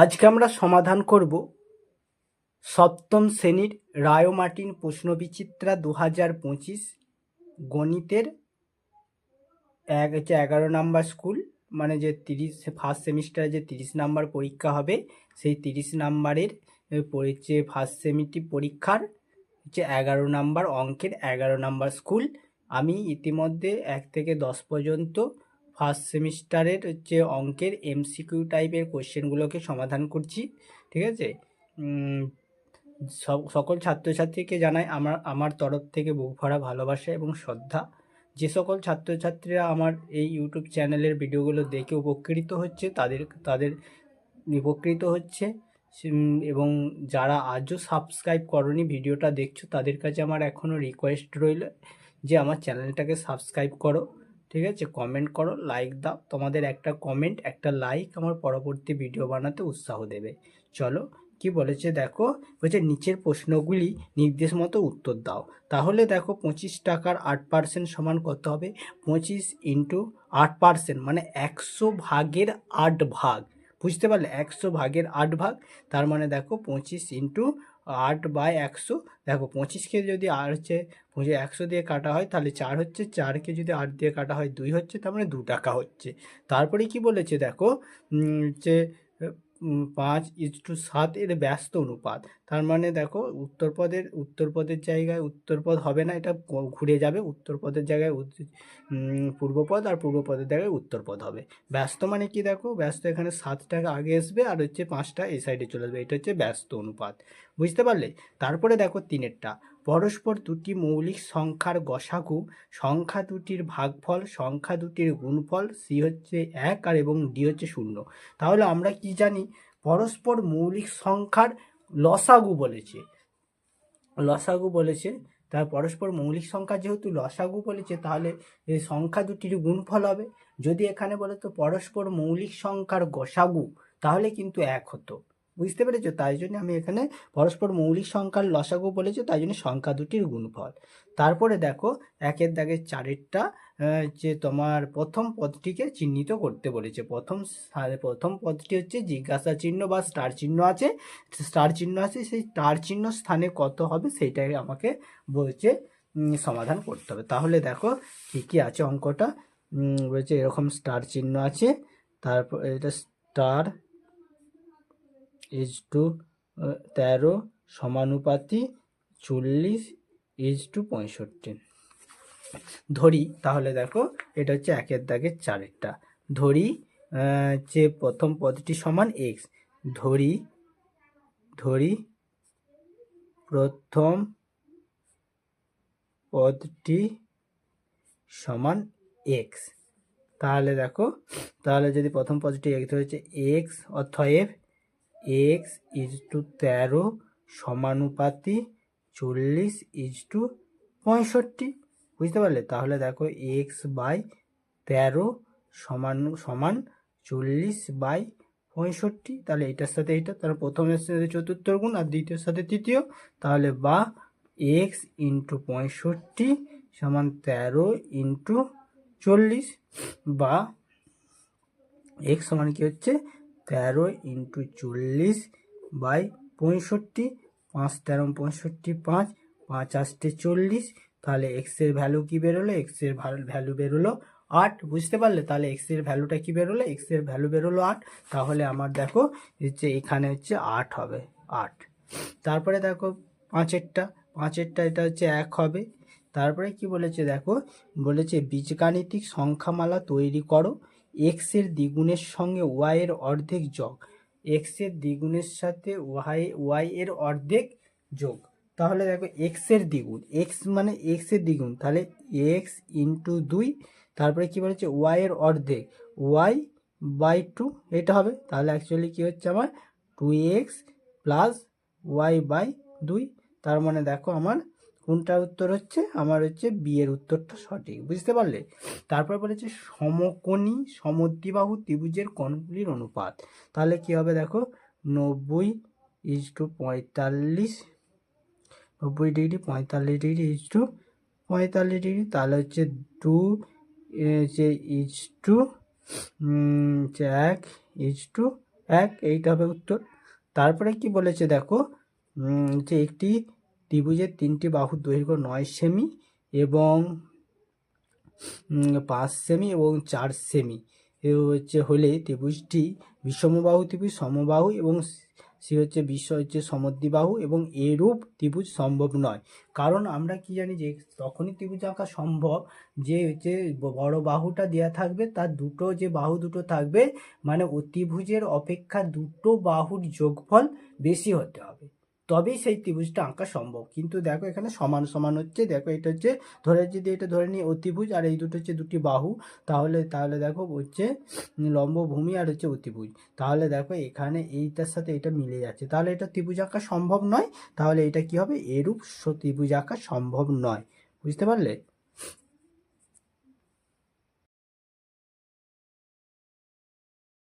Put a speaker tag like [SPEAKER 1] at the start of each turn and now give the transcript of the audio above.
[SPEAKER 1] আজকে আমরা সমাধান করব সপ্তম শ্রেণীর রায় মার্টিন প্রশ্নবিচিত্রা 2025 গণিতের 11 নাম্বার স্কুল, মানে যে 30 ফার্স্ট সেমিস্টারে যে 30 নাম্বার পরীক্ষা হবে, সেই 30 নাম্বারের যে ফার্স্ট সেমিস্টার পরীক্ষার 11 নাম্বার অঙ্কের 11 নাম্বার স্কুল। আমি ইতিমধ্যে 1 থেকে 10 পর্যন্ত ফার্স্ট সেমিস্টারের অঙ্কের এমসিকিউ টাইপের কোশ্চেনগুলোকে সমাধান করছি। ঠিক আছে, সকল ছাত্রছাত্রীকে জানাই আমার তরফ থেকে বুক ভরা ভালোবাসা এবং শ্রদ্ধা। যে সকল ছাত্রছাত্রীরা আমার এই ইউটিউব চ্যানেলের ভিডিওগুলো দেখে উপকৃত হচ্ছে তাদের উপকৃত হচ্ছে, এবং যারা আজও সাবস্ক্রাইব করনি ভিডিওটা দেখছো তাদের কাছে আমার এখনও রিকোয়েস্ট রইল যে আমার চ্যানেলটাকে সাবস্ক্রাইব করো। ঠিক আছে, কমেন্ট করো, লাইক দাও। তোমাদের একটা কমেন্ট, একটা লাইক আমার পরবর্তী ভিডিও বানাতে উৎসাহ দেবে। চলো কি বলেছে দেখো, বলছে নিচের প্রশ্নগুলি নির্দেশ মতো উত্তর দাও। তাহলে দেখো 25 টাকার 8% সমান কত হবে? 25 ইন্টু 8% মানে 100 ভাগের 8 ভাগ। বুঝতে পারলে? 100 ভাগের 8 ভাগ, তার মানে দেখো 25 ইন্টু 8/100। দেখো 25কে যদি আর 100 দিয়ে কাটা হয় তাহলে 4 হচ্ছে, 4কে যদি 8 দিয়ে কাটা হয় 2 হচ্ছে, তার মানে 2 টাকা হচ্ছে। তারপরে কি বলেছে দেখো, যে 5:7 এর ব্যস্ত অনুপাত। তার মানে দেখো উত্তরপদের জায়গায় উত্তরপদ হবে না, এটা ঘুরে যাবে। উত্তরপদের জায়গায় পূর্বপদ, আর পূর্বপদের জায়গায় উত্তরপদ হবে। ব্যস্ত মানে কি দেখো, ব্যস্ত এখানে 7টা আগে আসবে আর 5টা এই সাইডে চলে আসবে, এটা হচ্ছে ব্যস্ত অনুপাত। বুঝতে পারলে? তারপরে দেখো 3-এরটা, পরস্পর দুটি মৌলিক সংখ্যার গসাগু, সংখ্যা দুটির ভাগফল, সংখ্যা দুটির গুণফল, সি হচ্ছে 1 আর এবং ডি হচ্ছে 0। তাহলে আমরা কি জানি? পরস্পর মৌলিক সংখ্যার লসাগু বলেছে। তার পরস্পর মৌলিক সংখ্যা যেহেতু লসাগু বলেছে, তাহলে এই সংখ্যা দুটির গুণফল হবে। যদি এখানে বলে তো পরস্পর মৌলিক সংখ্যার গসাগু, তাহলে কিন্তু 1 হতো। বুঝতে পেরেছো? তাই জন্য আমি এখানে পরস্পর মৌলিক সংখ্যার লসাগু বলেছি, তাই জন্য সংখ্যা দুটির গুণফল। তারপরে দেখো 1-এর দাগের 4-এরটা, যে তোমার প্রথম পদটিকে চিহ্নিত করতে বলেছে। প্রথম পদটি হচ্ছে জিজ্ঞাসা চিহ্ন বা স্টার চিহ্ন আছে, সেই স্টার চিহ্ন স্থানে কত হবে সেইটাই আমাকে বলছে সমাধান করতে হবে। তাহলে দেখো কি কি আছে অঙ্কটা। বলছে এরকম স্টার চিহ্ন আছে, তারপর এটা স্টার ইজ টু 13 সমানুপাতি 40:65 ধরি। তাহলে দেখো এটা হচ্ছে 1-এর দাগের 4-এরটা। ধরি যে প্রথম পদটি সমান এক্স। ধরি প্রথম পদটি সমান এক্স। তাহলে দেখো, তাহলে যদি প্রথম পদটি এক্স হয়েছে এক্স, অতএব এক্স ইজ টু 13 সমানুপাতি 40:65। বুঝতে পারলে? তাহলে দেখো x/13 সমান 40/65। তাহলে এটার সাথে এটা, তাহলে প্রথমের সাথে চতুর্থ গুণ আর দ্বিতীয়ের সাথে তৃতীয়। তাহলে বা x ইন্টু 65 সমান 13 ইন্টু 40, বা x সমান কি হচ্ছে 13 ইন্টু 40/65। 5-13 65, 5 40। তাহলে এক্স এর ভ্যালু কি বেরোলো? এক্স এর ভ্যালু বেরোলো 8। বুঝতে পারলে? তাহলে এক্স এর ভ্যালুটা কি বেরোলো? এক্স এর ভ্যালু বেরোলো 8। তাহলে আমার দেখো হচ্ছে এখানে হচ্ছে 8 হবে, 8। তারপরে দেখো 5-এরটা, এটা হচ্ছে 1 হবে। তারপরে কি বলেছে দেখো, বলেছে বীজগাণিতিক সংখ্যামালা তৈরি করো। এক্স এর দ্বিগুণের সঙ্গে ওয়াই এর অর্ধেক যোগ। এক্স এর দ্বিগুণের সাথে ওয়াই এর অর্ধেক যোগ। তাহলে দেখো এক্স এর দ্বিগুণ, এক্স মানে এক্স এর দ্বিগুণ, তাহলে এক্স ইন্টু 2। তারপরে কি বলেছে ওয়াই এর অর্ধেক, y/2 এটা হবে। তাহলে অ্যাকচুয়ালি কি হচ্ছে আমার 2x প্লাস y/2। তার মানে দেখো আমার কোনটার উত্তর হচ্ছে? আমার হচ্ছে বি এর উত্তরটা সঠিক। বুঝতে পারলে? তারপর বলেছে সমকোণী সমদ্বিবাহু ত্রিভুজের কোণগুলির অনুপাত। তাহলে কি হবে দেখো, 90:45, 90 ডিগ্রি 45 ডিগ্রি 45 ডিগ্রি। তাহলে হচ্ছে 2 1 1 এইটা হবে উত্তর। তারপরে কি বলেছে দেখো, যে একটি ত্রিভুজের 3টি বাহুর দৈর্ঘ্য 9 সেমি এবং 5 সেমি এবং 4 সেমি হলে ত্রিভুজটি বিষমবাহু ত্রিভুজ, সমবাহু এবং সি হচ্ছে সমদ্বিবাহু এবং এরূপ ত্রিভুজ সম্ভব নয়। কারণ আমরা কি জানি যে তখনই ত্রিভুজ আঁকা সম্ভব যে বড় বাহুটা দেওয়া থাকবে, তার দুটো যে বাহু দুটো থাকবে মানে অতিভুজের অপেক্ষা দুটো বাহুর যোগফল বেশি হতে হবে, তবেই সেই ত্রিভুজটা আঁকা সম্ভব। কিন্তু দেখো এখানে সমান সমান হচ্ছে, দেখো এটা হচ্ছে যদি এটা ধরে নিই অতিভুজ আর এই দুটো হচ্ছে দুটি বাহু, তাহলে দেখো হচ্ছে লম্বভূমি আর হচ্ছে অতিভুজ। তাহলে দেখো এখানে এইটার সাথে এটা মিলে যাচ্ছে, তাহলে এটা ত্রিভুজ আঁকা সম্ভব নয়। তাহলে এটা কি হবে, এরূপ ত্রিভুজ আঁকা সম্ভব নয়। বুঝতে পারলে?